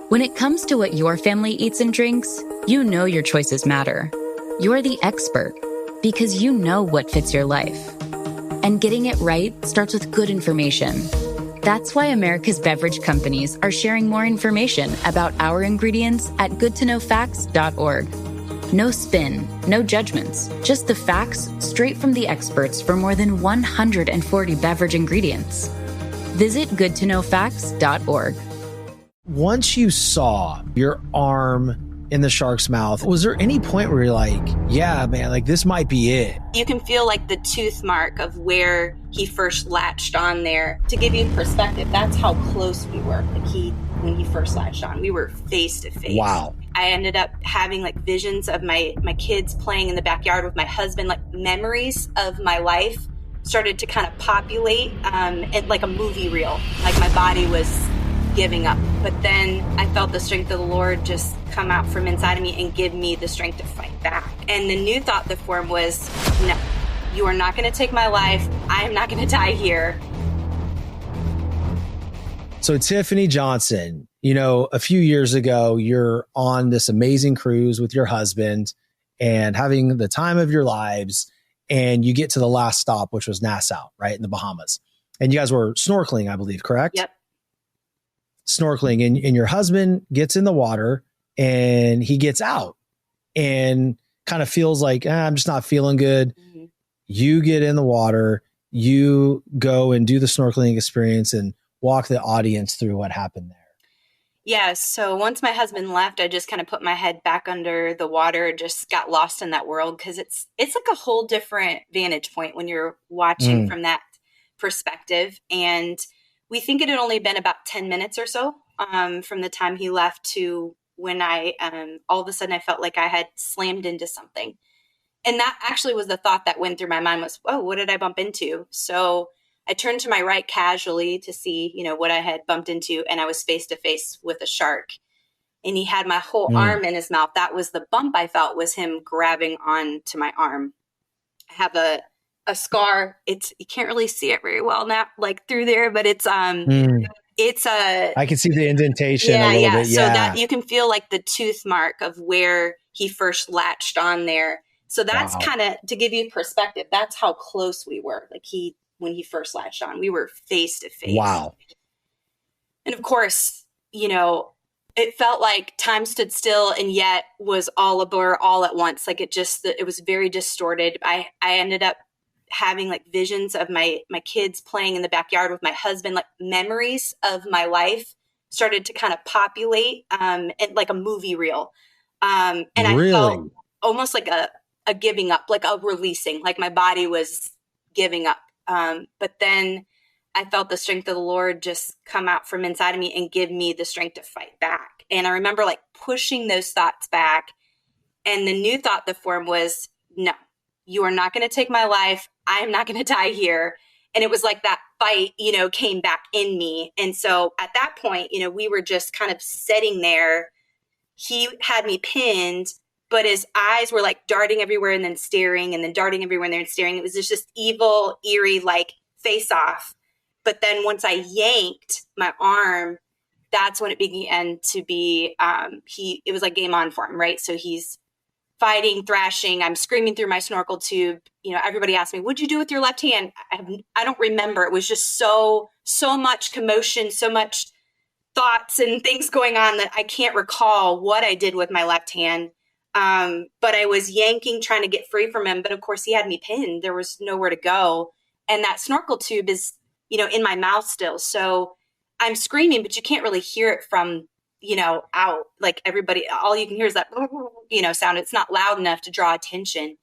When it comes to what your family eats and drinks, you know your choices matter. You're the expert because you know what fits your life. And getting it right starts with good information. That's why America's beverage companies are sharing more information about our ingredients at goodtoknowfacts.org. No spin, no judgments, just the facts straight from the experts for more than 140 beverage ingredients. Visit goodtoknowfacts.org. Once you saw your arm in the shark's mouth, was there any point where you're like, yeah, man, like this might be it? You can feel like the tooth mark of where he first latched on there. To give you perspective, that's how close we were. When he first latched on, we were face to face. Wow. I ended up having like visions of my kids playing in the backyard with my husband, like memories of my life started to kind of populate like a movie reel. Like my body was giving up. But then I felt the strength of the Lord just come out from inside of me and give me the strength to fight back. And the new thought that formed was, no, you are not going to take my life. I am not going to die here. So Tiffany Johnson, a few years ago, you're on this amazing cruise with your husband and having the time of your lives. And you get to the last stop, which was Nassau, right, in the Bahamas. And you guys were snorkeling, I believe, correct? Yep. Snorkeling, and your husband gets in the water and he gets out and kind of feels like, I'm just not feeling good. Mm-hmm. You get in the water, you go and do the snorkeling experience and walk the audience through what happened there. Yeah. So once my husband left, I just kind of put my head back under the water, just got lost in that world. Cause it's like a whole different vantage point when you're watching from that perspective. And we think it had only been about 10 minutes or so from the time he left to when I, all of a sudden I felt like I had slammed into something. And that actually was the thought that went through my mind was, oh, what did I bump into? So I turned to my right casually to see, what I had bumped into. And I was face to face with a shark. And he had my whole arm in his mouth. That was the bump I felt, was him grabbing onto my arm. I have a scar. You can't really see it very well now, like through there, but it's I can see the indentation a little bit. So that you can feel like the tooth mark of where he first latched on there. So that's kind of, to give you perspective, that's how close we were. Like when he first latched on, we were face to face. Wow. And of course, it felt like time stood still and yet was all a blur all at once. Like it was very distorted. I ended up having like visions of my kids playing in the backyard with my husband, like memories of my life started to kind of populate like a movie reel. And really? I felt almost like a giving up, like a releasing, like my body was giving up. But then I felt the strength of the Lord just come out from inside of me and give me the strength to fight back. And I remember like pushing those thoughts back. And the new thought that formed was, no, you are not going to take my life. I am not going to die here. And it was like that fight, came back in me. And so at that point, we were just kind of sitting there. He had me pinned, but his eyes were like darting everywhere and then staring and then darting everywhere and then staring. It was just evil, eerie, like face off. But then once I yanked my arm, that's when it began to be, it was like game on for him, right? So he's fighting, thrashing. I'm screaming through my snorkel tube. Everybody asked me, what'd you do with your left hand? I don't remember. It was just so much commotion, so much thoughts and things going on that I can't recall what I did with my left hand. But I was yanking, trying to get free from him. But of course he had me pinned. There was nowhere to go. And that snorkel tube is, in my mouth still. So I'm screaming, but you can't really hear it from, out. Like everybody, all you can hear is that, sound. It's not loud enough to draw attention.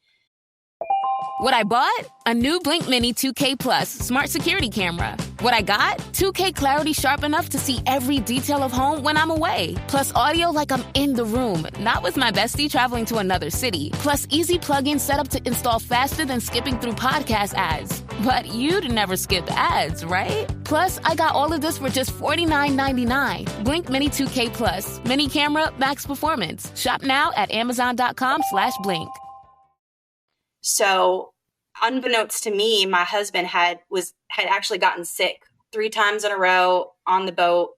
What I bought? A new Blink Mini 2K Plus smart security camera. What I got? 2K clarity sharp enough to see every detail of home when I'm away. Plus audio like I'm in the room, not with my bestie traveling to another city. Plus easy plug-in setup to install faster than skipping through podcast ads. But you'd never skip ads, right? Plus, I got all of this for just $49.99. Blink Mini 2K Plus. Mini camera, max performance. Shop now at amazon.com/blink. So unbeknownst to me, my husband had actually gotten sick 3 times in a row on the boat.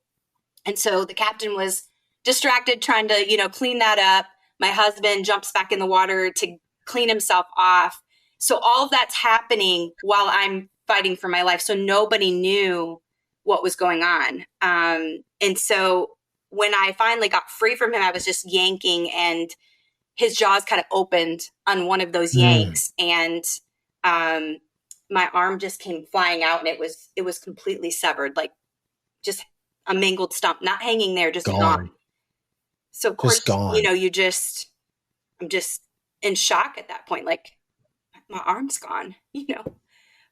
And so the captain was distracted trying to, clean that up. My husband jumps back in the water to clean himself off. So all of that's happening while I'm fighting for my life. So nobody knew what was going on. And so when I finally got free from him, I was just yanking, and his jaws kind of opened on one of those yanks. And my arm just came flying out, and it was completely severed, like just a mangled stump, not hanging there, just gone. So of course, I'm just in shock at that point. Like, my arm's gone,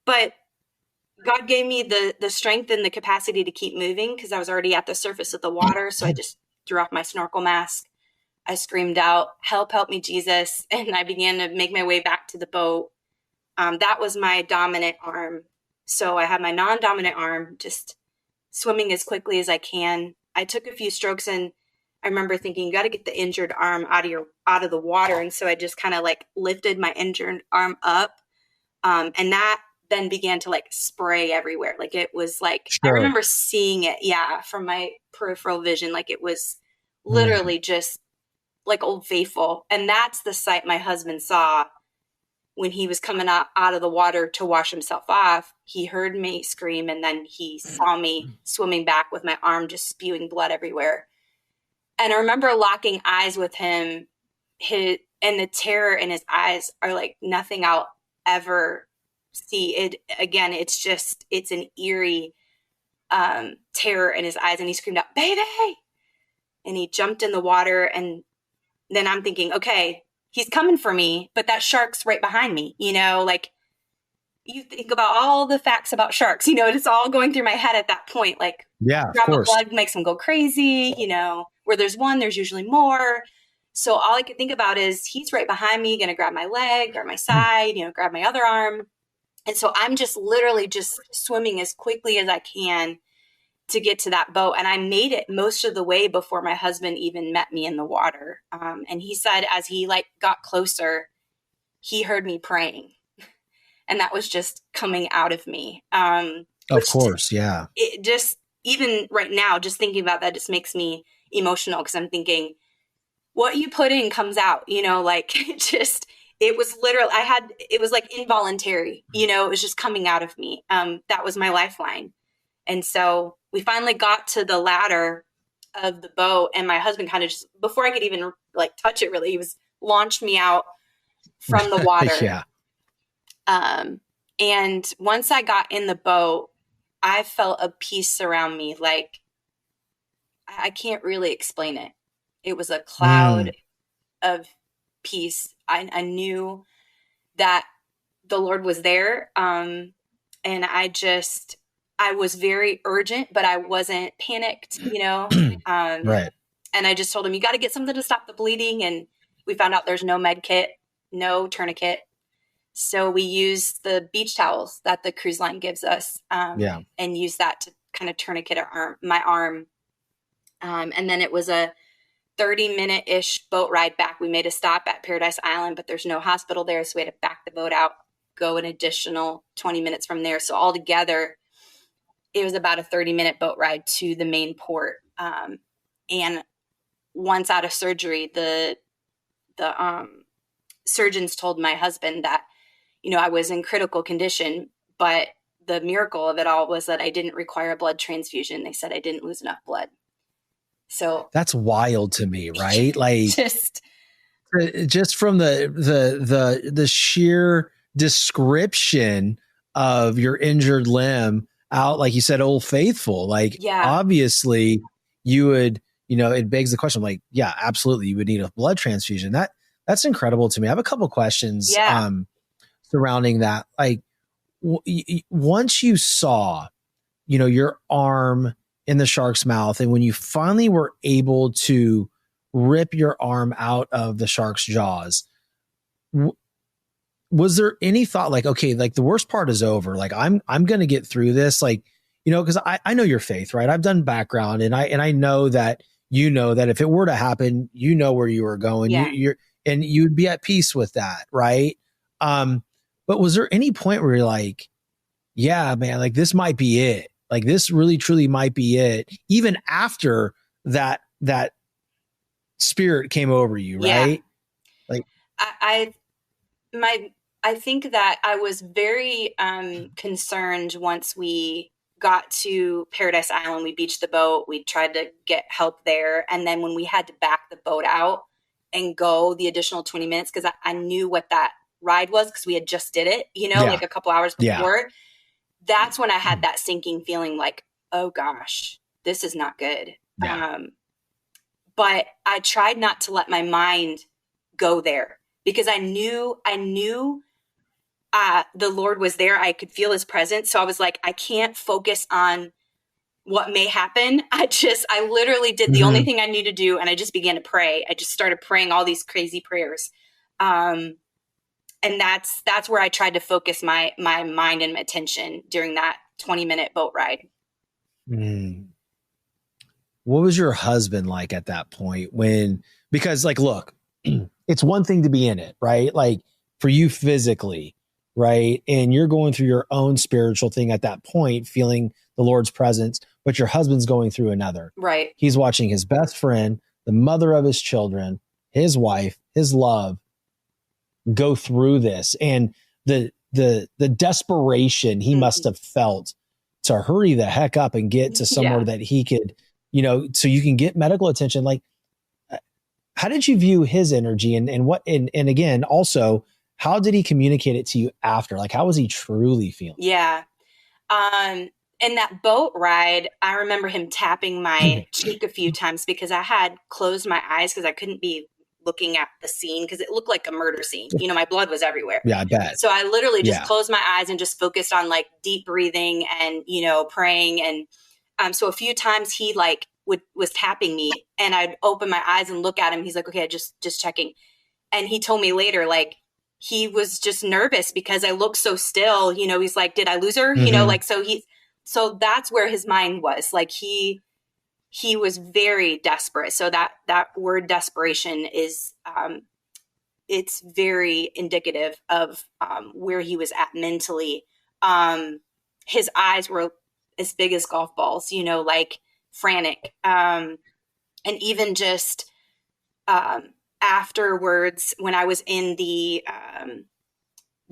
but God gave me the strength and the capacity to keep moving, because I was already at the surface of the water. So I just threw off my snorkel mask. I screamed out, help me, Jesus. And I began to make my way back to the boat. That was my dominant arm. So I had my non-dominant arm, just swimming as quickly as I can. I took a few strokes, and I remember thinking, you got to get the injured arm out of the water. And so I just kind of like lifted my injured arm up. And that then began to like spray everywhere. Like, it was like, I remember seeing it. Yeah. From my peripheral vision. Like, it was literally just like Old Faithful. And that's the sight my husband saw when he was coming out of the water to wash himself off. He heard me scream, and then he saw me swimming back with my arm just spewing blood everywhere. And I remember locking eyes with him, and the terror in his eyes are like nothing I'll ever see. It's an eerie terror in his eyes. And he screamed out, baby! And he jumped in the water. And then I'm thinking, okay, he's coming for me, but that shark's right behind me. Like, you think about all the facts about sharks, it's all going through my head at that point. Like, drop of blood makes them go crazy, where there's one, there's usually more. So all I could think about is, he's right behind me, going to grab my leg, grab my side, grab my other arm. And so I'm just literally just swimming as quickly as I can to get to that boat. And I made it most of the way before my husband even met me in the water. And he said, as he got closer, he heard me praying. And that was just coming out of me. Of course. Yeah. It just, even right now, just thinking about that just makes me emotional, because I'm thinking, what you put in comes out, it was literally, it was like involuntary, it was just coming out of me. That was my lifeline. And so we finally got to the ladder of the boat, and my husband kind of just, before I could even touch it really, he was launched me out from the water. Yeah. And once I got in the boat, I felt a peace surround me. Like, I can't really explain it. It was a cloud of peace. I knew that the Lord was there. And I was very urgent, but I wasn't panicked, Right. And I just told him, you got to get something to stop the bleeding. And we found out there's no med kit, no tourniquet. So we used the beach towels that the cruise line gives us, and used that to kind of tourniquet my arm. And then it was a 30-minute-ish boat ride back. We made a stop at Paradise Island, but there's no hospital there. So we had to back the boat out, go an additional 20 minutes from there. So altogether, it was about a 30-minute boat ride to the main port. And once out of surgery, the surgeons told my husband that, I was in critical condition, but the miracle of it all was that I didn't require a blood transfusion. They said I didn't lose enough blood. So that's wild to me, right? Like, just from the sheer description of your injured limb out, like you said, Old Faithful, obviously you would, it begs the question, like, yeah, absolutely. You would need a blood transfusion. That's incredible to me. I have a couple questions surrounding that. Like, once you saw, your arm in the shark's mouth, and when you finally were able to rip your arm out of the shark's jaws, was there any thought like, okay, like the worst part is over. Like, I'm going to get through this. Like, cause I know your faith, right? I've done background, and I know that, that if it were to happen, where you were going, and you'd be at peace with that. Right. But was there any point where you're like, yeah, man, like this might be it. Like, this really truly might be it. Even after that spirit came over you, right? Like I think that I was very concerned once we got to Paradise Island. We beached the boat. We tried to get help there. And then when we had to back the boat out and go the additional 20 minutes, because I knew what that ride was because we had just did it, like a couple hours before. That's when I had that sinking feeling like, oh gosh, this is not good. But I tried not to let my mind go there because I knew the Lord was there. I could feel his presence. So I was like, I can't focus on what may happen. I literally did the only thing I knew to do. And I just began to pray. I just started praying all these crazy prayers. And that's where I tried to focus my mind and my attention during that 20-minute boat ride. What was your husband like at that point because like, look, it's one thing to be in it, right? Like for you physically, right? And you're going through your own spiritual thing at that point, feeling the Lord's presence, but your husband's going through another. Right. He's watching his best friend, the mother of his children, his wife, his love, go through this. And the desperation he must have felt to hurry the heck up and get to somewhere that he could, so you can get medical attention. Like, how did you view his energy and again, also, how did he communicate it to you after? Like, how was he truly feeling? Yeah. In that boat ride, I remember him tapping my cheek a few times because I had closed my eyes because I couldn't be looking at the scene because it looked like a murder scene. My blood was everywhere. Yeah, I bet. So I literally just closed my eyes and just focused on like deep breathing and, praying. And so a few times he like was tapping me and I'd open my eyes and look at him. He's like, okay, just checking. And he told me later, like, he was just nervous because I looked so still, he's like, did I lose her? So that's where his mind was. Like he was very desperate. So that word desperation is, it's very indicative of, where he was at mentally. His eyes were as big as golf balls, like frantic. And even just, afterwards, when I was in the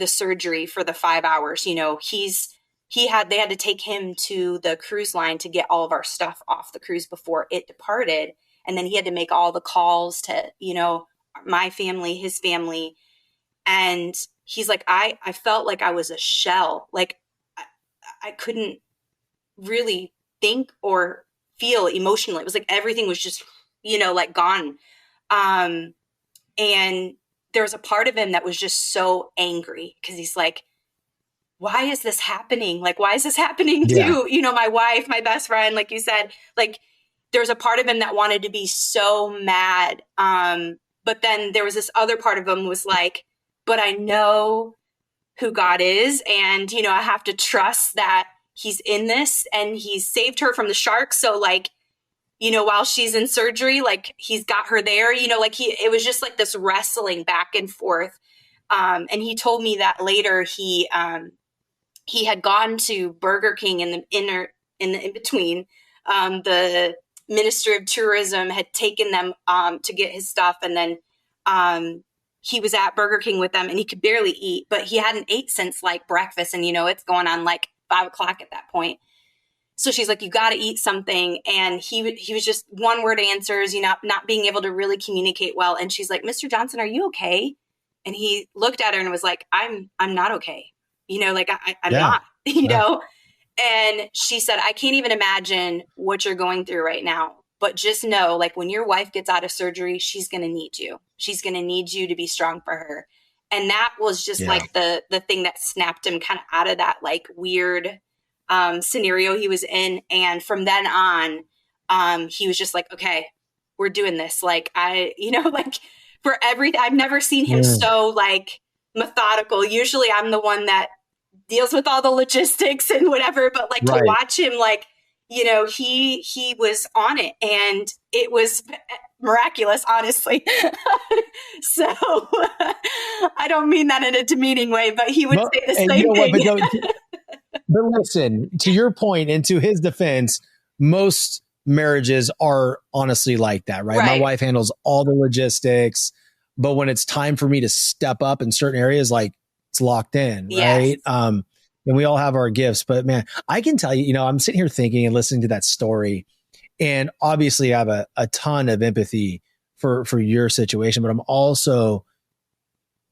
surgery for the 5 hours, they had to take him to the cruise line to get all of our stuff off the cruise before it departed. And then he had to make all the calls to, my family, his family. And he's like, I felt like I was a shell. Like I couldn't really think or feel emotionally. It was like, everything was just, like gone. And there was a part of him that was just so angry because he's like, why is this happening? Like, why is this happening to, my wife, my best friend, like you said, like there's a part of him that wanted to be so mad. But then there was this other part of him was like, but I know who God is. And, I have to trust that he's in this and he's saved her from the shark. So like, while she's in surgery, like he's got her there, it was just like this wrestling back and forth. And he told me that later he had gone to Burger King in between. The Minister of Tourism had taken them to get his stuff. And then he was at Burger King with them and he could barely eat, but he hadn't ate since like breakfast. And, it's going on like 5 o'clock at that point. So she's like, you got to eat something. And he was just one word answers, not being able to really communicate well. And she's like, Mr. Johnson, are you okay? And he looked at her and was like, I'm not okay. I'm not, and she said, I can't even imagine what you're going through right now, but just know, like when your wife gets out of surgery, she's going to need you. She's going to need you to be strong for her. And that was just like the thing that snapped him kind of out of that like weird scenario he was in. And from then on, he was just like, okay, we're doing this. Like like for everything, I've never seen him so like methodical. Usually I'm the one that deals with all the logistics and whatever, but like to watch him, like, he was on it and it was miraculous, honestly. So I don't mean that in a demeaning way, but he would say the same thing. But listen, to your point and to his defense, most marriages are honestly like that, right? My wife handles all the logistics, but when it's time for me to step up in certain areas, like it's locked in, right? And we all have our gifts, but man, I can tell you, I'm sitting here thinking and listening to that story, and obviously I have a ton of empathy for your situation, but I'm also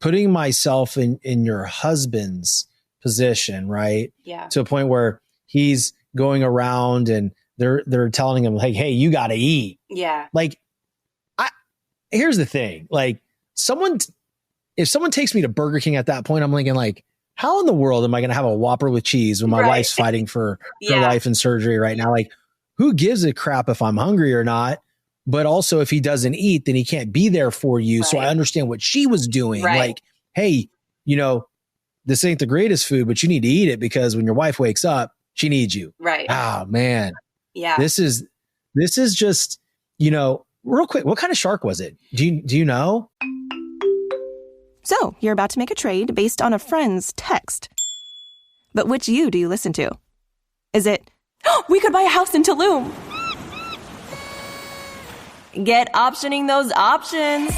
putting myself in your husband's position, right? Yeah. To a point where he's going around and they're telling him like, hey, you got to eat. Yeah. Like, here's the thing. Like if someone takes me to Burger King at that point, I'm thinking like, how in the world am I going to have a Whopper with cheese when my wife's fighting for her life and surgery right now? Like, who gives a crap if I'm hungry or not? But also if he doesn't eat, then he can't be there for you. So I understand what she was doing. Like, hey, this ain't the greatest food, but you need to eat it because when your wife wakes up, she needs you. Right. Oh man. Yeah. This is just, real quick. What kind of shark was it? Do you know? So you're about to make a trade based on a friend's text. But which you do you listen to? Is it, we could buy a house in Tulum? Get optioning those options.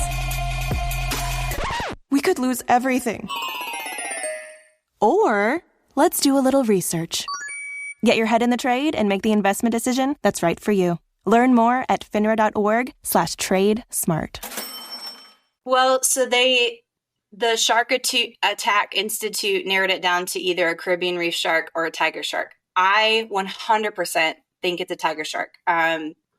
We could lose everything. Or let's do a little research. Get your head in the trade and make the investment decision that's right for you. Learn more at finra.org/trade smart. Well, so the Shark Attack Institute narrowed it down to either a Caribbean reef shark or a tiger shark. I 100% think it's a tiger shark.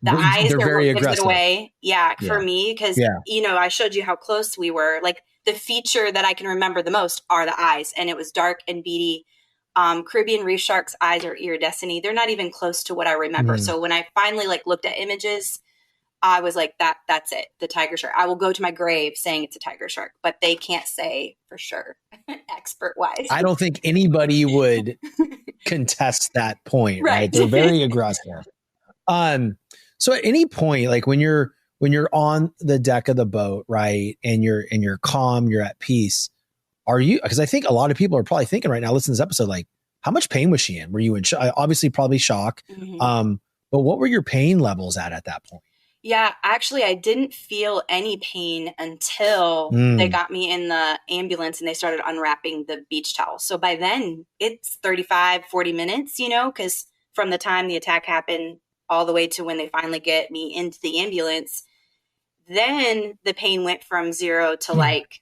The eyes are very what gives aggressive. it away. Yeah, for me, because, I showed you how close we were. Like, the feature that I can remember the most are the eyes, and it was dark and beady. Caribbean reef sharks' eyes are iridescent. They're not even close to what I remember. So when I finally looked at images, I was like, that's it, the tiger shark. I will go to my grave saying it's a tiger shark, but they can't say for sure, expert-wise. I don't think anybody would contest that point, right? They're very aggressive. So at any point, like when you're on the deck of the boat, right, and you're calm, you're at peace, because I think a lot of people are probably thinking right now, listen to this episode, like, how much pain was she in? Were you in obviously probably shock? Mm-hmm. But what were your pain levels at that point? Yeah, actually, I didn't feel any pain until they got me in the ambulance and they started unwrapping the beach towel. So by then it's 35, 40 minutes, because from the time the attack happened all the way to when they finally get me into the ambulance, then the pain went from 0 to like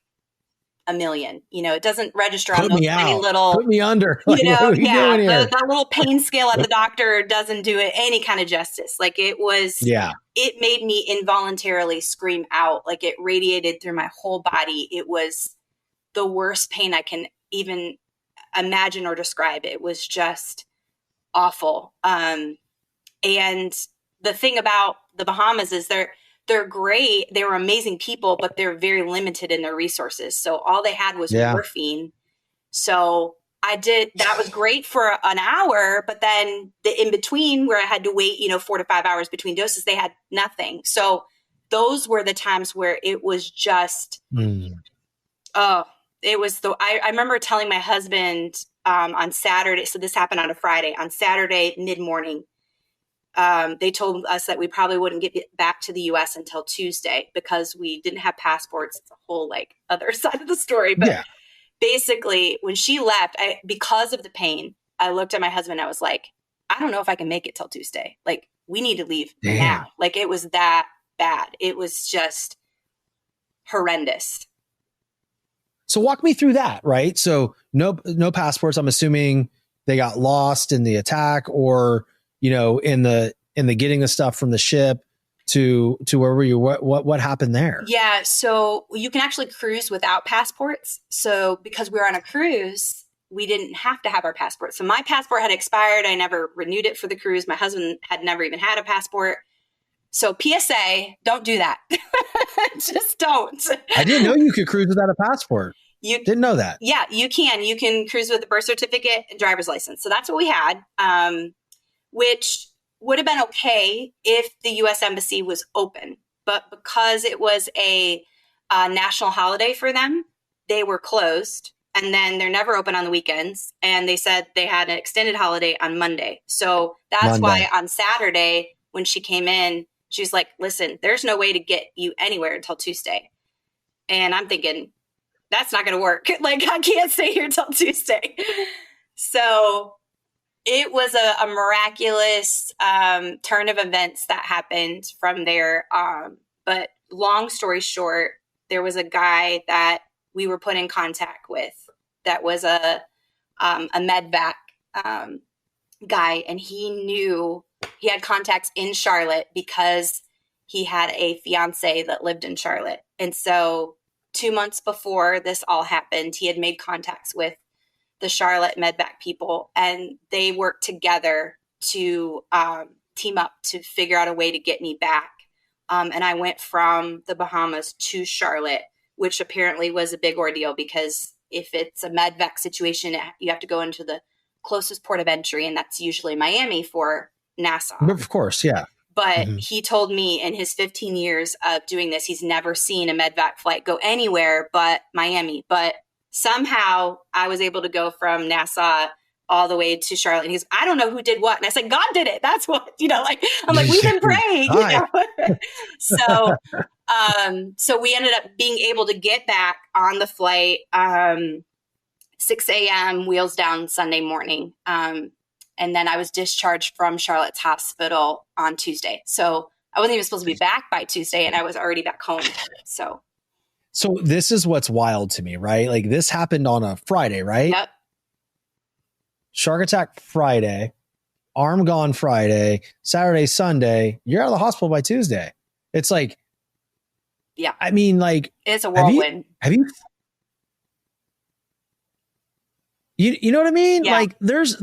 a million. It doesn't register on those tiny little. Put me under. Like, that little pain scale at the doctor doesn't do it any kind of justice. Like, it was. Yeah. It made me involuntarily scream out. Like, it radiated through my whole body. It was the worst pain I can even imagine or describe. It was just awful. And the thing about the Bahamas is they're great. They were amazing people, but they're very limited in their resources. So all they had was morphine. So that was great for an hour, but then the in between where I had to wait, 4 to 5 hours between doses, they had nothing. So those were the times where it was just, it was I remember telling my husband on Saturday. So this happened on a Friday. On Saturday mid-morning, they told us that we probably wouldn't get back to the U.S. until Tuesday because we didn't have passports. It's a whole other side of the story. But basically, when she left, because of the pain, I looked at my husband and I was like, I don't know if I can make it till Tuesday. Like, we need to leave now. Like, it was that bad. It was just horrendous. So walk me through that, right? So no passports. I'm assuming they got lost in the attack or, in the getting the stuff from the ship to where were you? What happened there? Yeah. So you can actually cruise without passports. So because we were on a cruise, we didn't have to have our passport. So my passport had expired. I never renewed it for the cruise. My husband had never even had a passport. So PSA, don't do that. Just don't. I didn't know you could cruise without a passport. You didn't know that. Yeah, you can. You can cruise with a birth certificate and driver's license. So that's what we had, which would have been okay if the U.S. Embassy was open. But because it was a national holiday for them, they were closed. And then they're never open on the weekends. And they said they had an extended holiday on Monday. So that's why on Saturday, when she came in, she was like, listen, there's no way to get you anywhere until Tuesday. And I'm thinking, that's not going to work. Like, I can't stay here till Tuesday. So it was a miraculous turn of events that happened from there. But long story short, there was a guy that we were put in contact with that was a medvac guy, and he had contacts in Charlotte because he had a fiance that lived in Charlotte. And so 2 months before this all happened, he had made contacts with the Charlotte medvac people, and they worked together to team up to figure out a way to get me back. And I went from the Bahamas to Charlotte, which apparently was a big ordeal because if it's a medvac situation, you have to go into the closest port of entry, and that's usually Miami for Nassau. Of course, yeah. But he told me in his 15 years of doing this, he's never seen a medvac flight go anywhere but Miami. But somehow I was able to go from Nassau all the way to Charlotte. And he's, I don't know who did what. And I said, God did it. That's what, like, I'm like, we've been praying. So we ended up being able to get back on the flight, 6 a.m. wheels down Sunday morning. And then I was discharged from Charlotte's hospital on Tuesday. So I wasn't even supposed to be back by Tuesday, and I was already back home. So this is what's wild to me, right? Like, this happened on a Friday, right? Yep. Shark attack Friday, arm gone Friday, Saturday, Sunday. You're out of the hospital by Tuesday. It's like, yeah. I mean, like, it's a whirlwind. Have you know what I mean? Yeah. Like, there's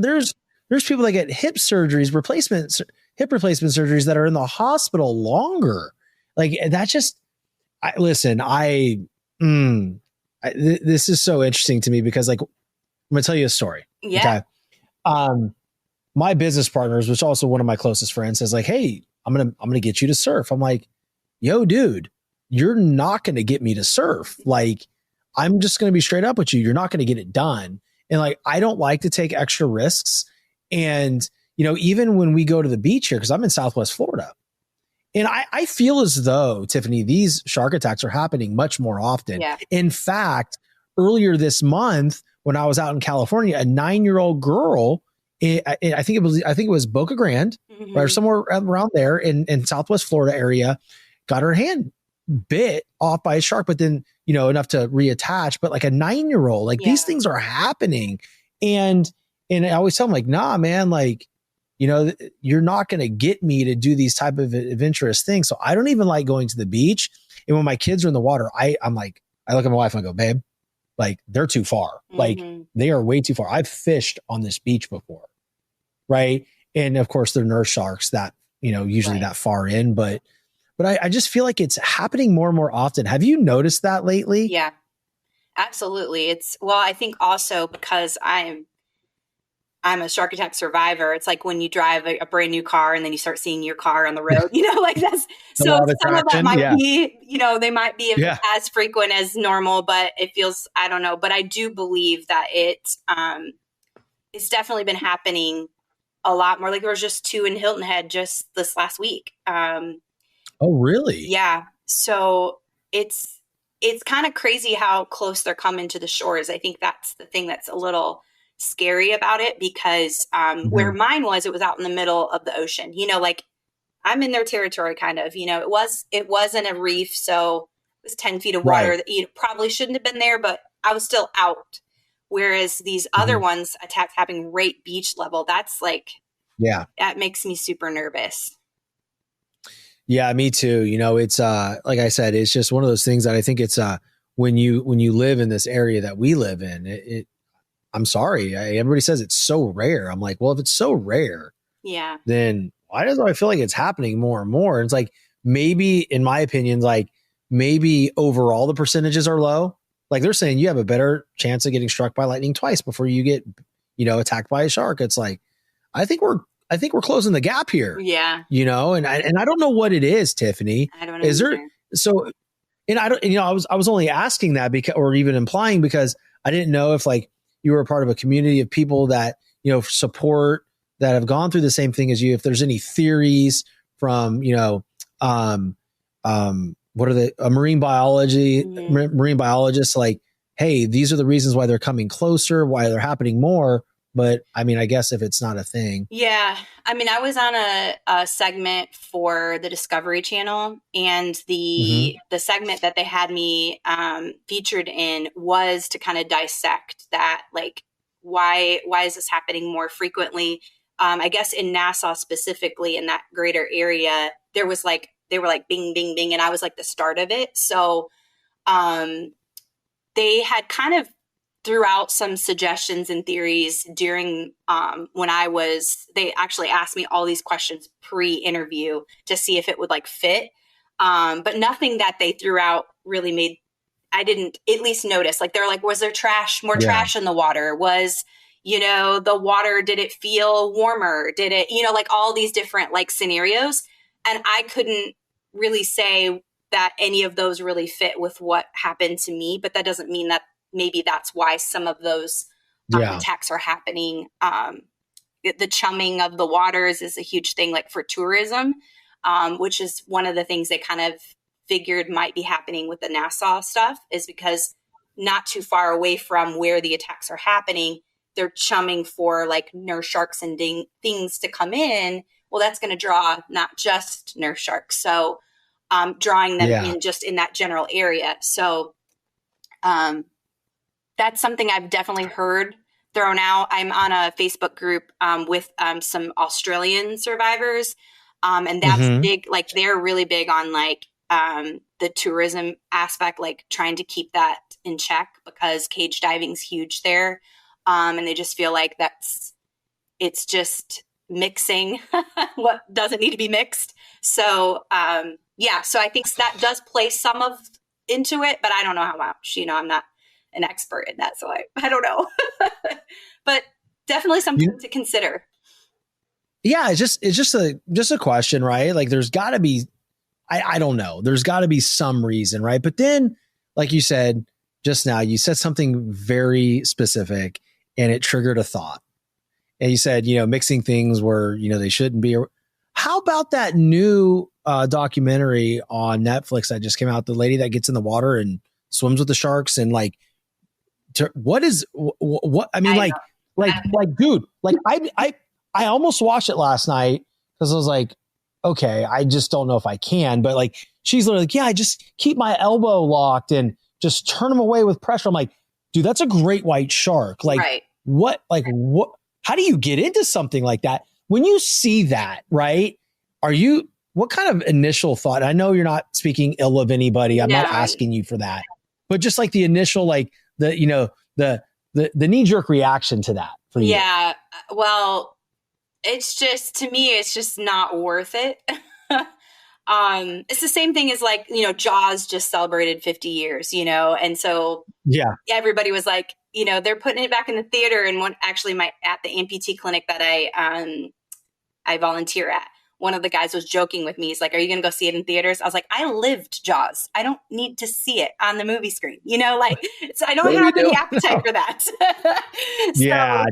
people that get hip surgeries, hip replacement surgeries that are in the hospital longer. Like, that just, this is so interesting to me because, like, I'm going to tell you a story. Yeah. Okay? My business partners, which also one of my closest friends, says like, hey, I'm going to get you to surf. I'm like, yo, dude, you're not going to get me to surf. Like, I'm just going to be straight up with you. You're not going to get it done. And like, I don't like to take extra risks. And, even when we go to the beach here, because I'm in Southwest Florida, and I feel as though, Tiffany, these shark attacks are happening much more often. Yeah. In fact, earlier this month, when I was out in California, a 9-year-old girl, I think it was Boca Grande, right, or somewhere around there in Southwest Florida area, got her hand bit off by a shark, but then, enough to reattach. But like a 9-year-old, like these things are happening. And I always tell them like, nah, man, like, you're not going to get me to do these type of adventurous things. So I don't even like going to the beach. And when my kids are in the water, I'm like, I look at my wife and I go, babe, like, they're too far. Like, they are way too far. I've fished on this beach before. Right. And of course they're nurse sharks that, usually that far in, but I just feel like it's happening more and more often. Have you noticed that lately? Yeah, absolutely. I think also because I'm a shark attack survivor. It's like when you drive a brand new car and then you start seeing your car on the road, like that's, so some of that might be, they might be as frequent as normal, but it feels, I don't know, but I do believe that it's definitely been happening a lot more. Like there was just 2 in Hilton Head just this last week. Oh, really? Yeah. So it's kind of crazy how close they're coming to the shores. I think that's the thing that's a little scary about it because where mine was, it was out in the middle of the ocean, like I'm in their territory kind of, it wasn't a reef. So it was 10 feet of water that probably shouldn't have been there, but I was still out. Whereas these other ones, attacks happening right beach level, that's like, that makes me super nervous. Yeah, me too. It's like I said, it's just one of those things that I think it's when you live in this area that we live in, I'm sorry. Everybody says it's so rare. I'm like, well, if it's so rare, then why does I feel like it's happening more and more? And it's like, maybe in my opinion, like maybe overall the percentages are low. Like they're saying you have a better chance of getting struck by lightning twice before you get, attacked by a shark. It's like, I think we're closing the gap here. Yeah. And I don't know what it is, Tiffany. I don't know. Is there, so, and I don't, I was only asking that because, or even implying because I didn't know if like you were a part of a community of people that, support, that have gone through the same thing as you, if there's any theories from, what are they, a marine biologist, like, hey, these are the reasons why they're coming closer, why they're happening more. But I mean, I guess if it's not a thing. Yeah. I mean, I was on a segment for the Discovery Channel, and the segment that they had me featured in was to kind of dissect that, like, why is this happening more frequently? I guess in Nassau specifically, in that greater area, they were like bing, bing, bing. And I was like the start of it. So they had kind of threw out some suggestions and theories during when they actually asked me all these questions pre-interview to see if it would like fit. But nothing that they threw out really I didn't at least notice. Like, they're like, was there more trash in the water? Was, the water, did it feel warmer? Did it, like all these different like scenarios. And I couldn't really say that any of those really fit with what happened to me, but that doesn't mean that maybe that's why some of those attacks are happening. The chumming of the waters is a huge thing, like for tourism, which is one of the things they kind of figured might be happening with the Nassau stuff, is because not too far away from where the attacks are happening, they're chumming for like nurse sharks and things to come in. Well, that's going to draw not just nurse sharks. So drawing them in just in that general area. So that's something I've definitely heard thrown out. I'm on a Facebook group with some Australian survivors. And that's big. Like, they're really big on like the tourism aspect, like trying to keep that in check, because cage diving's huge there. And they just feel like it's just mixing what doesn't need to be mixed. So, so I think that does play some of into it, but I don't know how much, I'm not an expert in that. So I don't know, but definitely something to consider. Yeah. It's just a question, right? Like, there's gotta be, I don't know. There's gotta be some reason, right? But then, like you said just now, you said something very specific and it triggered a thought. And you said, mixing things where, they shouldn't be. How about that new documentary on Netflix that just came out? The lady that gets in the water and swims with the sharks, and like, what I mean, dude, like I almost watched it last night because I was like, okay, I just don't know if I can. But like, she's literally like, yeah, I just keep my elbow locked and just turn them away with pressure. I'm like, dude, that's a great white shark. Like, what? How do you get into something like that? When you see that, right? What kind of initial thought? I know you're not speaking ill of anybody. I'm not asking you for that, but just like the initial, like the knee-jerk reaction to that for you. Yeah. Well, it's just, to me, it's just not worth it. It's the same thing as like, Jaws just celebrated 50 years, and so everybody was like, they're putting it back in the theater. And at the amputee clinic that I volunteer at, one of the guys was joking with me. He's like, are you going to go see it in theaters? I was like, I lived Jaws. I don't need to see it on the movie screen. So I don't have any appetite for that.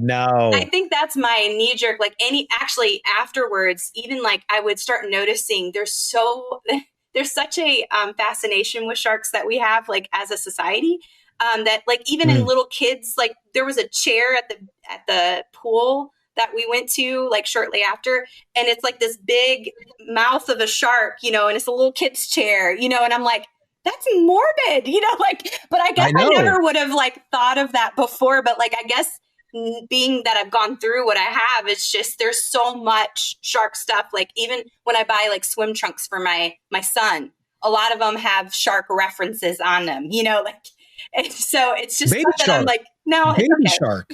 No. I think that's my knee jerk. Like, actually afterwards, even like I would start noticing there's such a fascination with sharks that we have, like, as a society, that like even in little kids, like there was a chair at the pool that we went to like shortly after, and it's like this big mouth of a shark, and it's a little kid's chair, and I'm like, that's morbid, but I guess I never would have like thought of that before. But like, I guess being that I've gone through what I have, it's just, there's so much shark stuff. Like, even when I buy like swim trunks for my son, a lot of them have shark references on them, and so it's just Baby that shark. I'm like, no, Baby shark.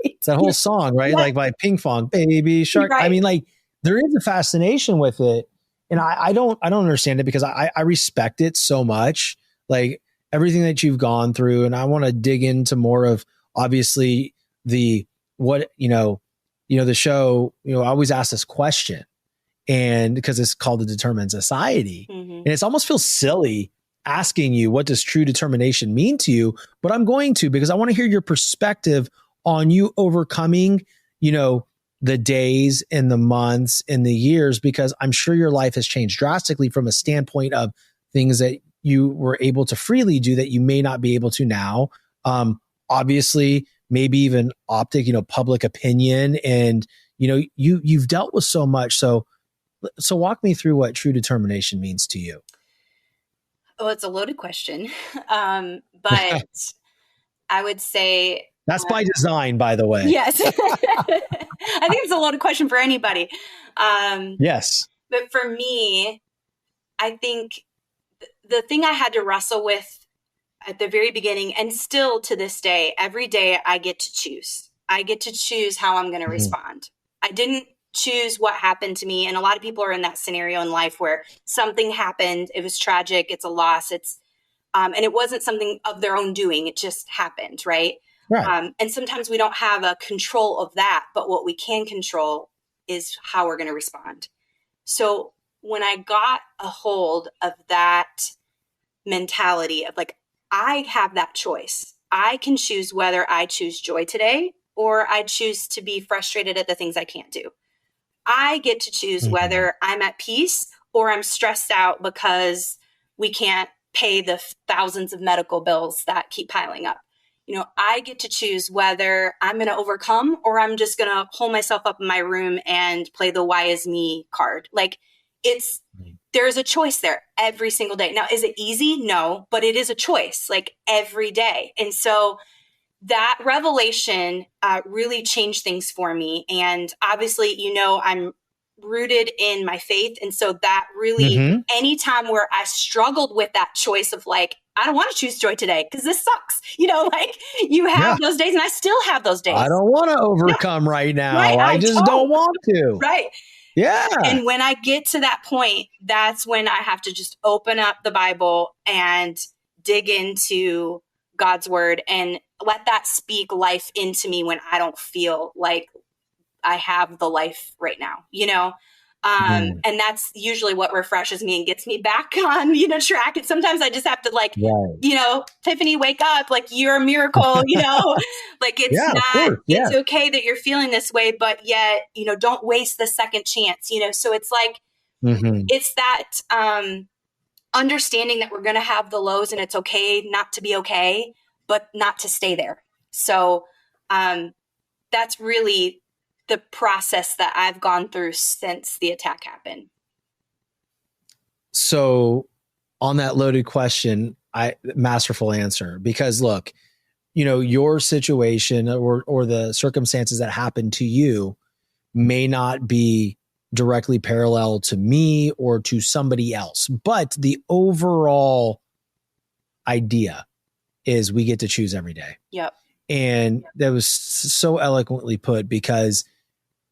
It's that whole song, right? Like by Ping Fong, Baby Shark. Right. I mean, like, there is a fascination with it. And I don't understand it, because I respect it so much, like everything that you've gone through. And I want to dig into more of, obviously, the show, I always ask this question, and because it's called The Determined Society, and it almost feels silly asking you, what does true determination mean to you? But I'm going to, because I want to hear your perspective on you overcoming, the days and the months and the years, because I'm sure your life has changed drastically from a standpoint of things that you were able to freely do that you may not be able to now. Obviously, maybe even public opinion, and you've dealt with so much. So walk me through what true determination means to you. Oh, it's a loaded question. But I would say that's by design, by the way. Yes. I think it's a loaded question for anybody. Yes. But for me, I think the thing I had to wrestle with at the very beginning, and still to this day, every day I get to choose. I get to choose how I'm going to respond. I didn't choose what happened to me. And a lot of people are in that scenario in life where something happened. It was tragic. It's a loss. And it wasn't something of their own doing. It just happened. Right. And sometimes we don't have a control of that, but what we can control is how we're going to respond. So when I got a hold of that mentality of like, I have that choice. I can choose whether I choose joy today or I choose to be frustrated at the things I can't do. I get to choose whether I'm at peace or I'm stressed out because we can't pay the thousands of medical bills that keep piling up. I get to choose whether I'm going to overcome or I'm just going to hold myself up in my room and play the why is me card. Like there's a choice there every single day. Now, is it easy? No, but it is a choice like every day. And so that revelation really changed things for me. And obviously, I'm rooted in my faith. And so that really, anytime where I struggled with that choice of like, I don't want to choose joy today because this sucks. You have those days and I still have those days. I don't want to overcome right now. Right, I just don't want to. Right. Yeah. And when I get to that point, that's when I have to just open up the Bible and dig into God's word and let that speak life into me when I don't feel like I have the life right now, and that's usually what refreshes me and gets me back on, track. And sometimes I just have to Tiffany, wake up, like you're a miracle, like it's it's okay that you're feeling this way, but yet, don't waste the second chance, so it's like, it's that, understanding that we're going to have the lows and it's okay not to be okay, but not to stay there. So, that's really the process that I've gone through since the attack happened. So on that loaded question, masterful answer, because look, your situation or the circumstances that happened to you may not be directly parallel to me or to somebody else, but the overall idea is we get to choose every day. Yep. And that was so eloquently put, because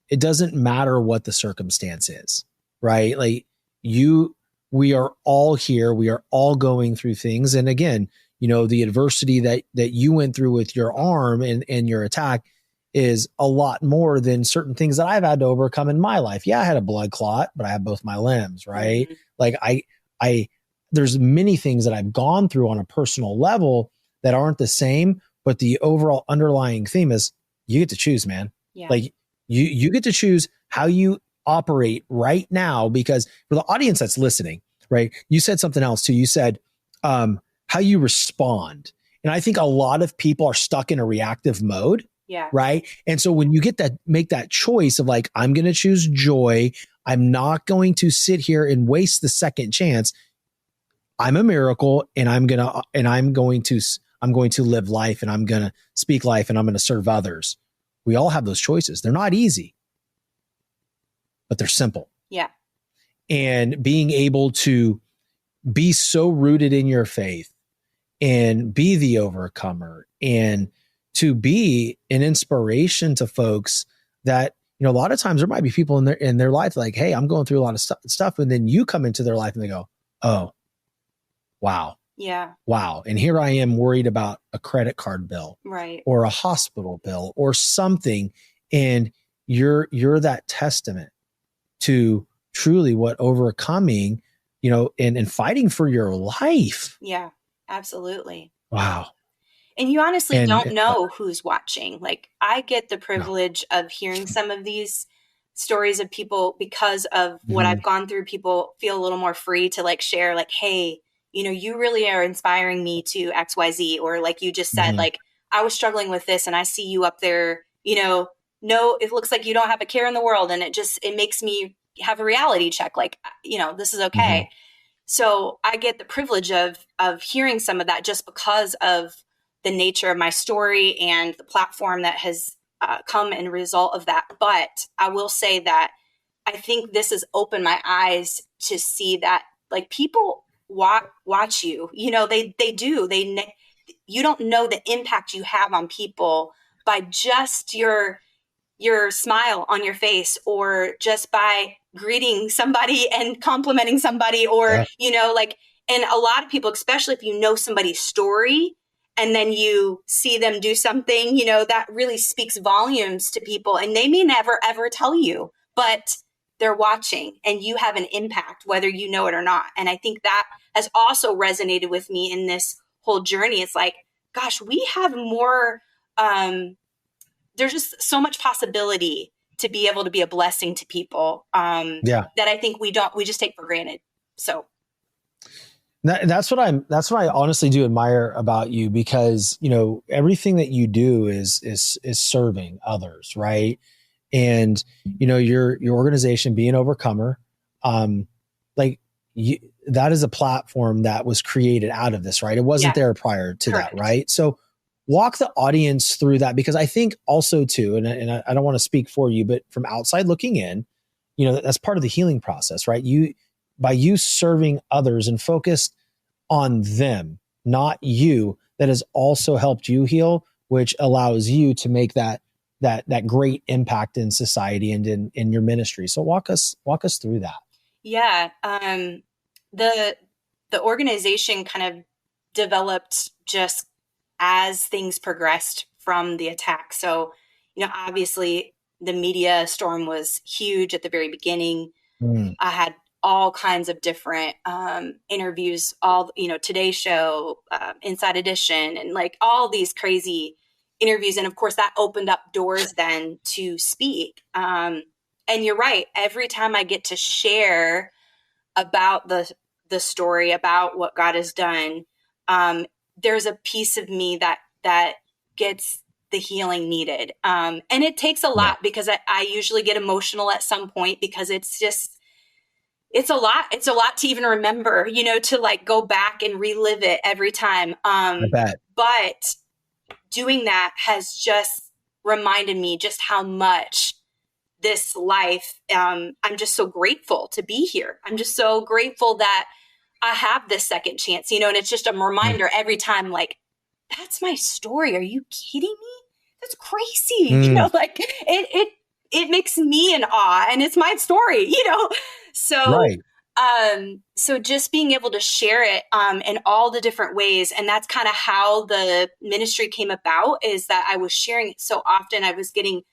it doesn't matter what the circumstance is, right? Like we are all here. We are all going through things. And again, the adversity that you went through with your arm and your attack is a lot more than certain things that I've had to overcome in my life. Yeah, I had a blood clot, but I have both my limbs, right? Like there's many things that I've gone through on a personal level that aren't the same, but the overall underlying theme is you get to choose, man. Yeah. Like you get to choose how you operate right now, because for the audience that's listening, right? You said something else too. You said how you respond. And I think a lot of people are stuck in a reactive mode. Yeah. Right. And so when you make that choice of like, I'm going to choose joy, I'm not going to sit here and waste the second chance. I'm a miracle and I'm going to live life and I'm going to speak life and I'm going to serve others. We all have those choices. They're not easy, but they're simple. Yeah. And being able to be so rooted in your faith and be the overcomer and to be an inspiration to folks that, a lot of times there might be people in their life like, hey, I'm going through a lot of stuff. And then you come into their life and they go, oh, wow. Yeah. Wow. And here I am worried about a credit card bill, right, or a hospital bill or something. And you're that testament to truly what overcoming, and fighting for your life. Yeah, absolutely. Wow. And you honestly And don't know who's watching. Like, I get the no. privilege of hearing some of these stories of people because of what I've gone through. People feel a little more free to like share, like, hey, you know, you really are inspiring me to XYZ. Or like you just said, like, I was struggling with this and I see you up there, you know, no, it looks like you don't have a care in the world. And it makes me have a reality check. Like, you know, this is okay. So I get the privilege of hearing some of that just because of the nature of my story and the platform that has come in result of that. But I will say that I think this has opened my eyes to see that like people watch you, you know, they do, you don't know the impact you have on people by just your smile on your face, or just by greeting somebody and complimenting somebody, or, you know, like, and a lot of people, especially if you know somebody's story and then you see them do something, you know, that really speaks volumes to people, and they may never, ever tell you, but they're watching and you have an impact, whether you know it or not. And I think that has also resonated with me in this whole journey. It's like, gosh, we have more, there's just so much possibility to be able to be a blessing to people that I think we just take for granted. So that's what I honestly do admire about you, because, you know, everything that you do is serving others. Right. And, you know, your organization, Be An Overcomer, like that is a platform that was created out of this, right? It wasn't there prior to Correct. that. Right. So walk the audience through that, because I think also too, and I don't want to speak for you, but from outside looking in, you know, that's part of the healing process, right? By you serving others and focused on them, not you, that has also helped you heal, which allows you to make that great impact in society and in your ministry. So walk us through that. Yeah. The organization kind of developed just as things progressed from the attack. So, you know, obviously the media storm was huge at the very beginning. I had all kinds of different interviews, all, you know, Today Show, Inside Edition, and like all these crazy interviews. And of course that opened up doors then to speak. And you're right. Every time I get to share about the story, about what God has done, there's a piece of me that gets the healing needed. And it takes a lot, because I usually get emotional at some point, because it's a lot. It's a lot to even remember, you know, to like go back and relive it every time. I bet. But doing that has just reminded me just how much this life, I'm just so grateful to be here. I'm just so grateful that I have this second chance, you know, and it's just a reminder every time, like, that's my story. Are you kidding me? That's crazy. You know, like it makes me in awe, and it's my story, you know? So, so just being able to share it, in all the different ways. And that's kind of how the ministry came about, is that I was sharing it so often. I was getting,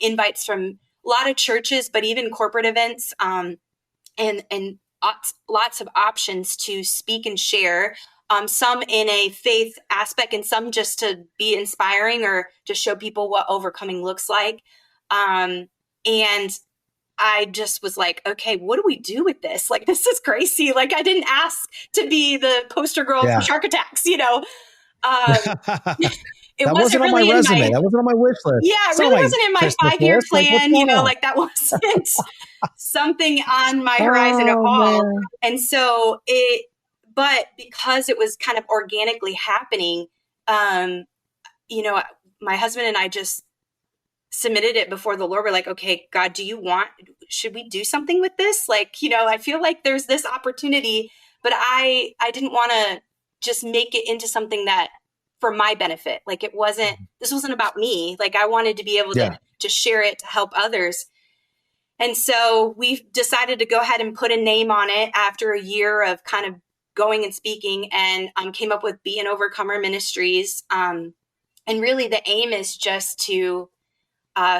invites from a lot of churches, but even corporate events, and lots of options to speak and share, some in a faith aspect and some just to be inspiring or to show people what overcoming looks like. And I just was like, okay, what do we do with this? Like, this is crazy. Like, I didn't ask to be the poster girl for Shark Attacks, you know? That wasn't on my resume. That wasn't on my wish list. Yeah, it really wasn't in my 5-year plan, you know, like that wasn't something on my horizon at all. Man. And so but because it was kind of organically happening, you know, my husband and I just submitted it before the Lord. We're like, okay, God, should we do something with this? Like, you know, I feel like there's this opportunity, but I didn't want to just make it into something that for my benefit. Like this wasn't about me. Like I wanted to be able to share it, to help others. And so we've decided to go ahead and put a name on it after a year of kind of going and speaking, and came up with Be An Overcomer Ministries. And really the aim is just to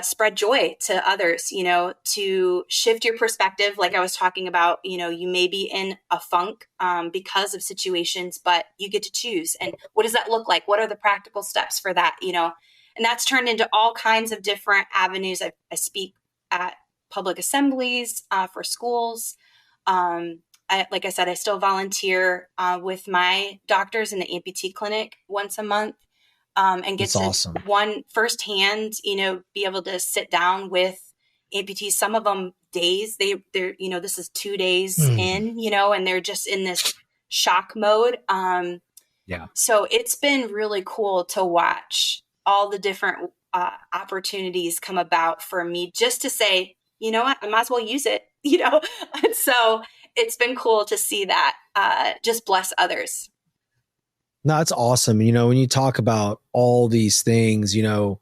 spread joy to others, you know, to shift your perspective. Like I was talking about, you know, you may be in a funk because of situations, but you get to choose. And what does that look like? What are the practical steps for that? You know, and that's turned into all kinds of different avenues. I speak at public assemblies for schools. Like I said, I still volunteer with my doctors in the amputee clinic once a month. And get That's to awesome. one firsthand, you know, be able to sit down with amputees. Some of them days, they're, you know, this is 2 days in, you know, and they're just in this shock mode. So it's been really cool to watch all the different opportunities come about for me just to say, you know what, I might as well use it, you know? And so it's been cool to see that just bless others. No, that's awesome. You know, when you talk about all these things, you know,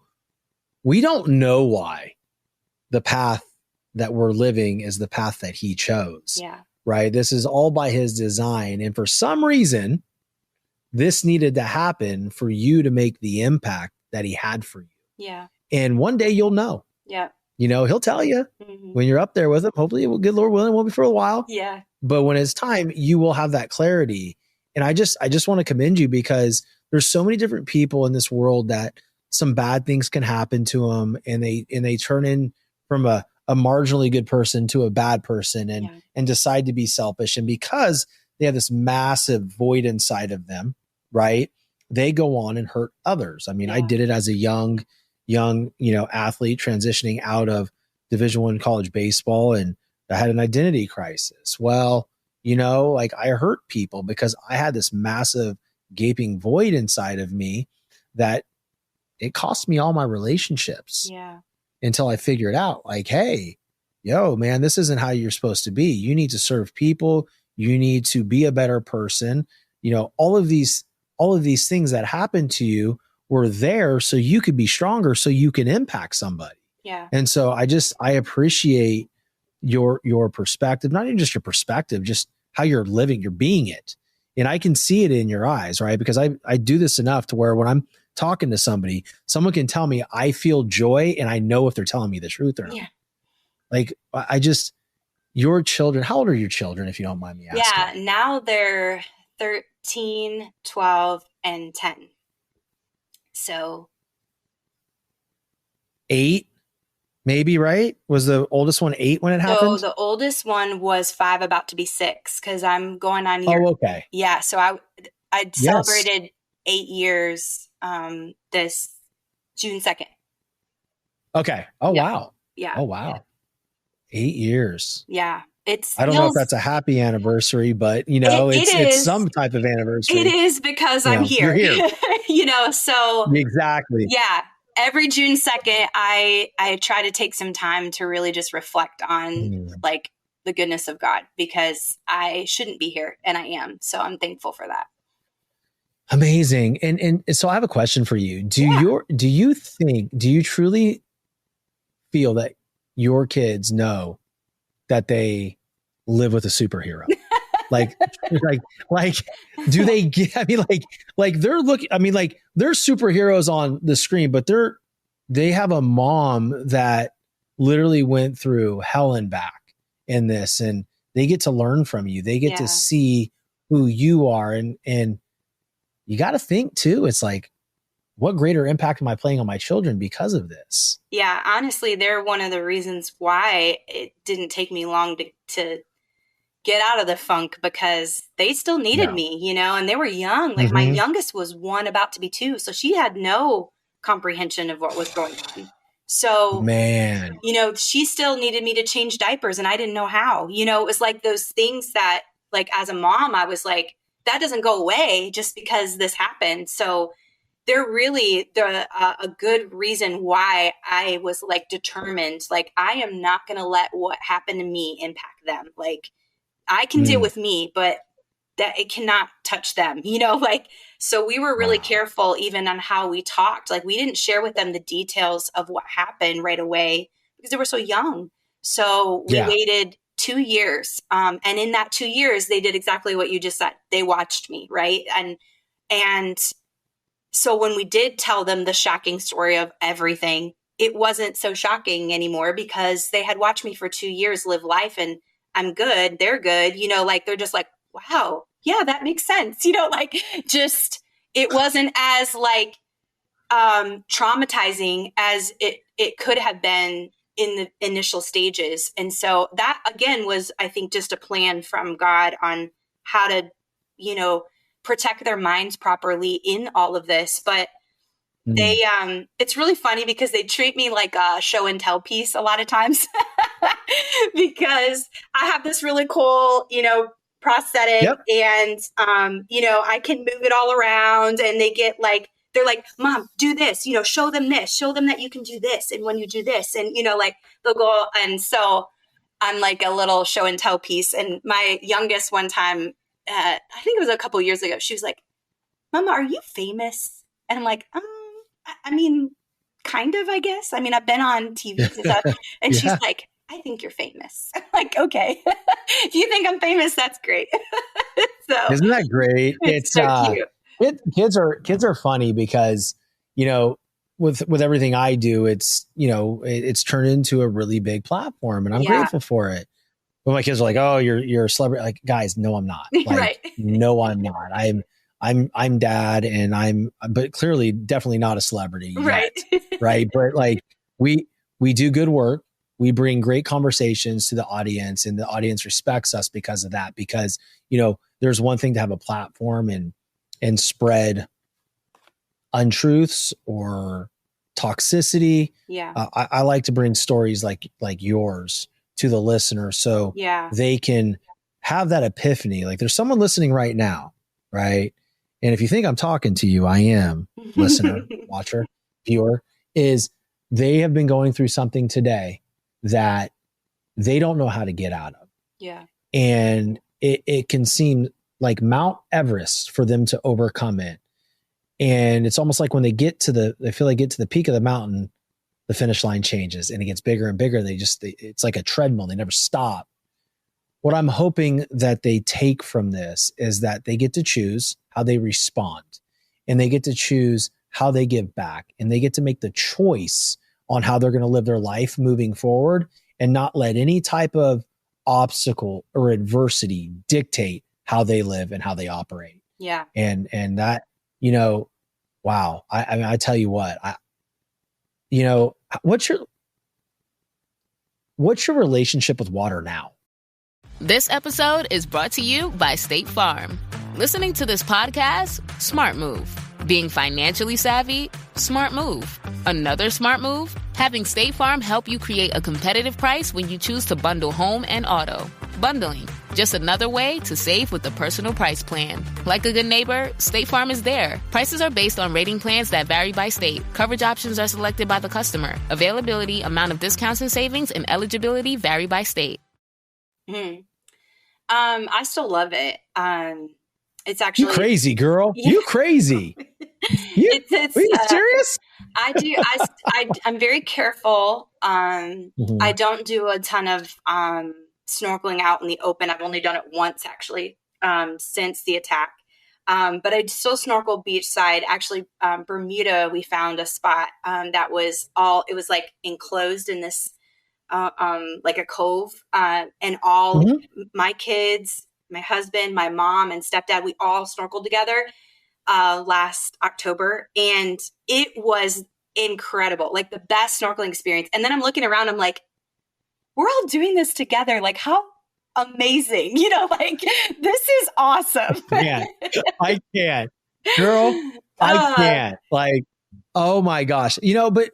we don't know why the path that we're living is the path that he chose. Yeah. Right. This is all by his design. And for some reason, this needed to happen for you to make the impact that he had for you. Yeah. And one day you'll know. Yeah. You know, he'll tell you when you're up there with him. Hopefully, it will, good Lord willing, won't be for a while. Yeah. But when it's time, you will have that clarity. And I just want to commend you because there's so many different people in this world that some bad things can happen to them, and they turn in from a marginally good person to a bad person, and decide to be selfish. And because they have this massive void inside of them, right? They go on and hurt others. I mean, I did it as a young, you know, athlete transitioning out of Division I college baseball, and I had an identity crisis. Well, you know, like I hurt people because I had this massive gaping void inside of me that it cost me all my relationships until I figured out like, hey, yo, man, this isn't how you're supposed to be. You need to serve people. You need to be a better person. You know, all of these things that happened to you were there so you could be stronger, so you can impact somebody. Yeah. And so I appreciate your perspective, not even just your perspective, just how you're living, you're being it. And I can see it in your eyes, right? Because I do this enough to where when I'm talking to somebody, someone can tell me I feel joy and I know if they're telling me the truth or not. Yeah. Like your children, how old are your children, if you don't mind me asking? Yeah, now they're 13, 12, and 10. So 8, maybe, right? Was the oldest one 8 when it happened? So the oldest one was 5, about to be 6, because I'm going on year. Oh, okay. Yeah, so I celebrated 8 years this June 2nd. Okay. Oh, yeah. Wow. Yeah. Oh, wow. 8 years. Yeah. I don't know if that's a happy anniversary, but you know, it's some type of anniversary. It is because I'm here. You're here. You know, so exactly. Yeah. Every June 2nd, I try to take some time to really just reflect on like the goodness of God, because I shouldn't be here and I am. So I'm thankful for that. Amazing. And so I have a question for you. Do you truly feel that your kids know that they live with a superhero? like do they get, I mean, like they're looking, I mean, like they're superheroes on the screen, but they have a mom that literally went through hell and back in this, and they get to learn from you. They get to see who you are. And you got to think too, it's like, what greater impact am I playing on my children because of this? Yeah, honestly, they're one of the reasons why it didn't take me long to get out of the funk, because they still needed me, you know, and they were young. Like my youngest was 1, about to be 2. So she had no comprehension of what was going on. So, man, you know, she still needed me to change diapers and I didn't know how. You know, it was like those things that, like, as a mom, I was like, that doesn't go away just because this happened. So they're really a good reason why I was like determined, like, I am not going to let what happened to me impact them. Like, I can deal with me, but that it cannot touch them, you know, like, so we were really careful even on how we talked. Like, we didn't share with them the details of what happened right away because they were so young. So we waited 2 years. And in that 2 years, they did exactly what you just said. They watched me. Right. And so when we did tell them the shocking story of everything, it wasn't so shocking anymore because they had watched me for 2 years live life and I'm good. They're good. You know, like, they're just like, wow, yeah, that makes sense. You know, like, just, it wasn't as like, traumatizing as it could have been in the initial stages. And so that again was, I think, just a plan from God on how to, you know, protect their minds properly in all of this. But they, it's really funny because they treat me like a show and tell piece a lot of times because I have this really cool, you know, prosthetic and, you know, I can move it all around and they get like, they're like, Mom, do this, you know, show them this, show them that you can do this. And when you do this and, you know, like they'll go. And so I'm like a little show and tell piece. And my youngest one time, I think it was a couple years ago, she was like, Mama, are you famous? And I'm like, I mean, kind of, I guess. I mean, I've been on TV and stuff. And she's like, I think you're famous. I'm like, okay. If you think I'm famous, that's great. So isn't that great? It's so cute. Kids are funny because, you know, with everything I do, it's, you know, it's turned into a really big platform and I'm grateful for it. When my kids are like, oh, you're a celebrity. Like, guys, no, I'm not. Like, right. No, I'm not. I'm dad and but clearly definitely not a celebrity yet, right. Right. But like we do good work. We bring great conversations to the audience and the audience respects us because of that, because, you know, there's one thing to have a platform and spread untruths or toxicity. Yeah. I like to bring stories like yours to the listener so they can have that epiphany. Like there's someone listening right now, right? And if you think I'm talking to you, I am, listener, watcher, viewer, is they have been going through something today that they don't know how to get out of. Yeah. And it can seem like Mount Everest for them to overcome it. And it's almost like when they feel like get to the peak of the mountain, the finish line changes and it gets bigger and bigger. It's like a treadmill. They never stop. What I'm hoping that they take from this is that they get to choose how they respond and they get to choose how they give back and they get to make the choice on how they're going to live their life moving forward and not let any type of obstacle or adversity dictate how they live and how they operate. Yeah. And that, you know, wow. I mean, I tell you what, you know, what's your relationship with water now? This episode is brought to you by State Farm. Listening to this podcast? Smart move. Being financially savvy? Smart move. Another smart move? Having State Farm help you create a competitive price when you choose to bundle home and auto. Bundling, just another way to save with the Personal Price Plan. Like a good neighbor, State Farm is there. Prices are based on rating plans that vary by state. Coverage options are selected by the customer. Availability, amount of discounts and savings, and eligibility vary by state. I still love it. It's actually you crazy girl. Yeah. You crazy. Are you serious? I do. I'm very careful. I don't do a ton of snorkeling out in the open. I've only done it once actually since the attack. But I still snorkel beachside. Actually, Bermuda, we found a spot that was it was like enclosed in this like a cove, and all my kids, my husband, my mom, and stepdad, we all snorkeled together last October, and it was incredible, like the best snorkeling experience. And then I'm looking around, I'm like, we're all doing this together. Like, how amazing, you know, like this is awesome. I can't, girl. I can't. Like, oh my gosh, you know, but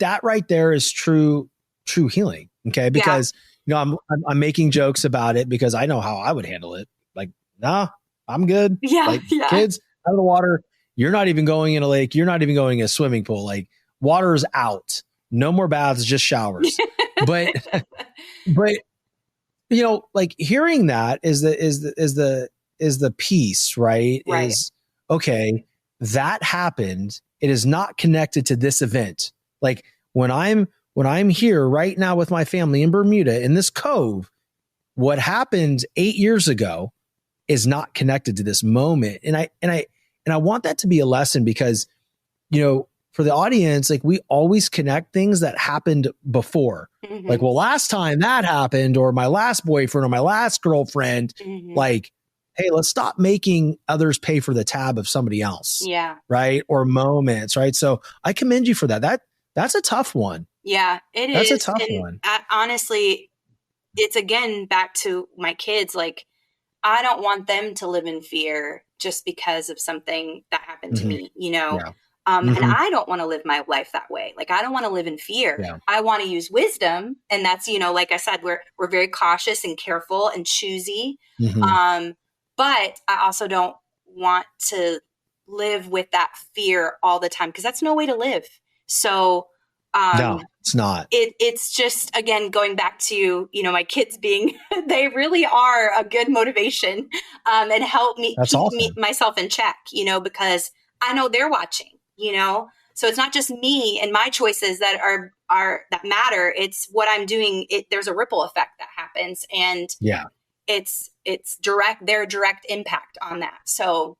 that right there is true healing. Okay. Because, you know, I'm making jokes about it because I know how I would handle it. Like, nah, I'm good. Kids out of the water. You're not even going in a lake. You're not even going in a swimming pool. Like, water's out. No more baths, just showers. but you know, like hearing that is the piece, right? Is okay. That happened. It is not connected to this event. Like when I'm here right now with my family in Bermuda in this cove, what happened 8 years ago is not connected to this moment. And I want that to be a lesson because, you know, for the audience, like we always connect things that happened before. Mm-hmm. Like, well, last time that happened, or my last boyfriend or my last girlfriend, Mm-hmm. like, hey, let's stop making others pay for the tab of somebody else. Yeah. Right. Or moments. Right. So I commend you for that. That's a tough one. Yeah, it is. That's a tough one. Honestly, it's again back to my kids. Like, I don't want them to live in fear just because of something that happened to me, you know? Yeah. And I don't want to live my life that way. Like, I don't want to live in fear. Yeah. I want to use wisdom. And that's, you know, like I said, we're very cautious and careful and choosy. But I also don't want to live with that fear all the time, because that's no way to live. So, no, it's not. It's just, again, going back to, you know, my kids being, they really are a good motivation, and help me keep myself in check, you know, because I know they're watching, you know, so it's not just me and my choices that are that matter. It's what I'm doing. There's a ripple effect that happens, and it's their direct impact on that. So,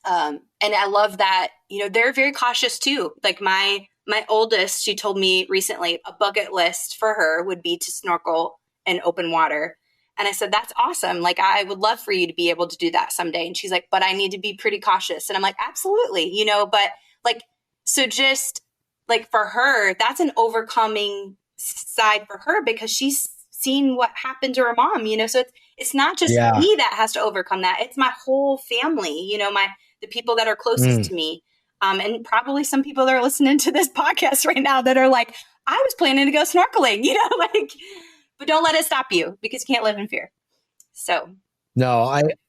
and I love that, you know, they're very cautious too. Like my oldest, she told me recently a bucket list for her would be to snorkel in open water. And I said, that's awesome. Like, I would love for you to be able to do that someday. And she's like, but I need to be pretty cautious. And I'm like, absolutely. You know, but like, so just like for her, that's an overcoming side for her, because she's seen what happened to her mom, you know? So it's not just me that has to overcome that. It's my whole family, you know, the people that are closest to me. And probably some people that are listening to this podcast right now that are like, I was planning to go snorkeling, you know, like, but don't let it stop you, because you can't live in fear. So. No,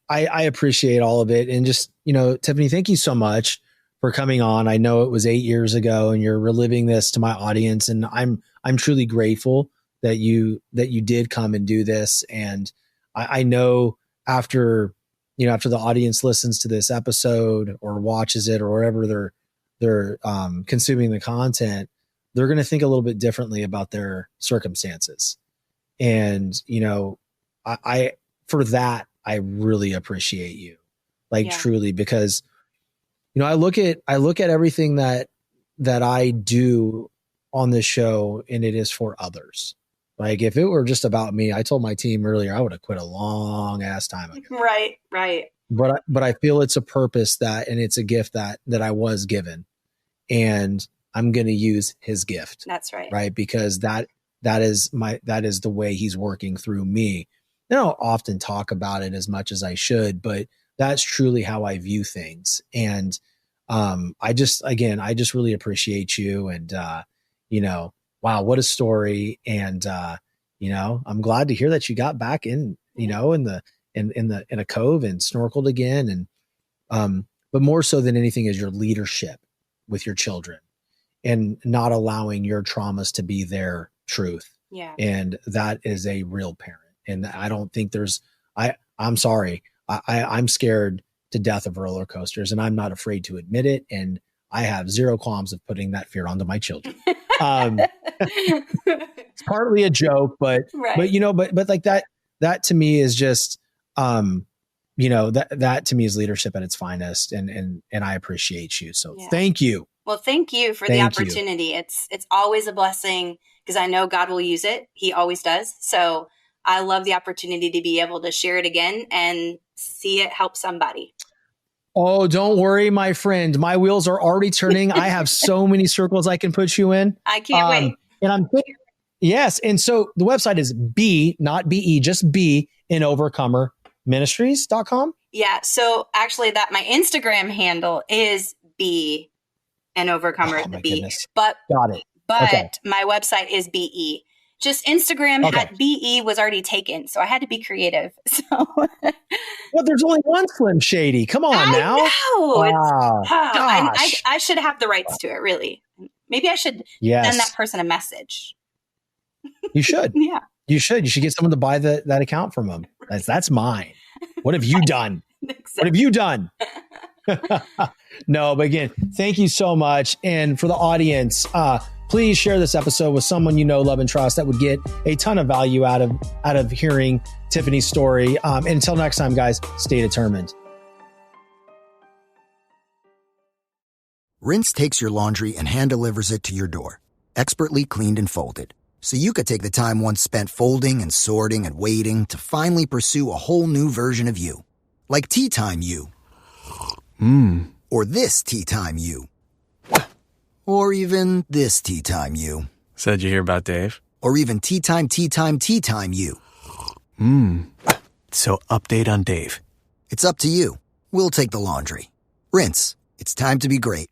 I appreciate all of it. And just, you know, Tiffany, thank you so much for coming on. I know it was 8 years ago and you're reliving this to my audience. And I'm truly grateful that you did come and do this. And I know after the audience listens to this episode or watches it or wherever they're consuming the content, they're going to think a little bit differently about their circumstances. And, you know, for that, I really appreciate you, like truly, because, you know, I look at everything that I do on this show, and it is for others. Like, if it were just about me, I told my team earlier, I would have quit a long ass time ago. Right. But I feel it's a purpose and it's a gift that I was given, and I'm going to use his gift. That's right. Right. Because that is the way he's working through me. I don't often talk about it as much as I should, but that's truly how I view things. And I just really appreciate you. And, you know, wow, what a story. And, you know, I'm glad to hear that you got back in, you know, in a cove and snorkeled again. And, but more so than anything is your leadership with your children and not allowing your traumas to be their truth. Yeah. And that is a real parent. And I don't think I'm sorry. I'm scared to death of roller coasters, and I'm not afraid to admit it. And I have zero qualms of putting that fear onto my children. It's partly a joke, but you know, but like that to me is just, you know, that to me is leadership at its finest. And I appreciate you. So thank you. Well, thank you for the opportunity. It's always a blessing, because I know God will use it. He always does. So I love the opportunity to be able to share it again and see it help somebody. Oh, don't worry, my friend. My wheels are already turning. I have so many circles I can put you in. I can't wait. And I'm thinking, yes. And so the website is B, not BE, just B, An Overcomer Ministries.com. Yeah. So actually my Instagram handle is B, An Overcomer, the B. Goodness. But got it. But my website is BE. Just Instagram had BE was already taken, so I had to be creative. So, well, there's only one Slim Shady. Come on now. Wow. I should have the rights to it. Really, maybe I should send that person a message. You should. Yeah, you should. You should get someone to buy that account from them. That's mine. What have you done? Exactly. What have you done? No, but again, thank you so much. And for the audience, please share this episode with someone you know, love, and trust that would get a ton of value out of hearing Tiffany's story. And until next time, guys, stay determined. Rinse takes your laundry and hand-delivers it to your door, expertly cleaned and folded. So you could take the time once spent folding and sorting and waiting to finally pursue a whole new version of you. Like Tea Time You. Or this Tea Time You. Or even this Tea Time You. So did you hear about Dave? Or even Tea Time You. So update on Dave. It's up to you. We'll take the laundry. Rinse. It's time to be great.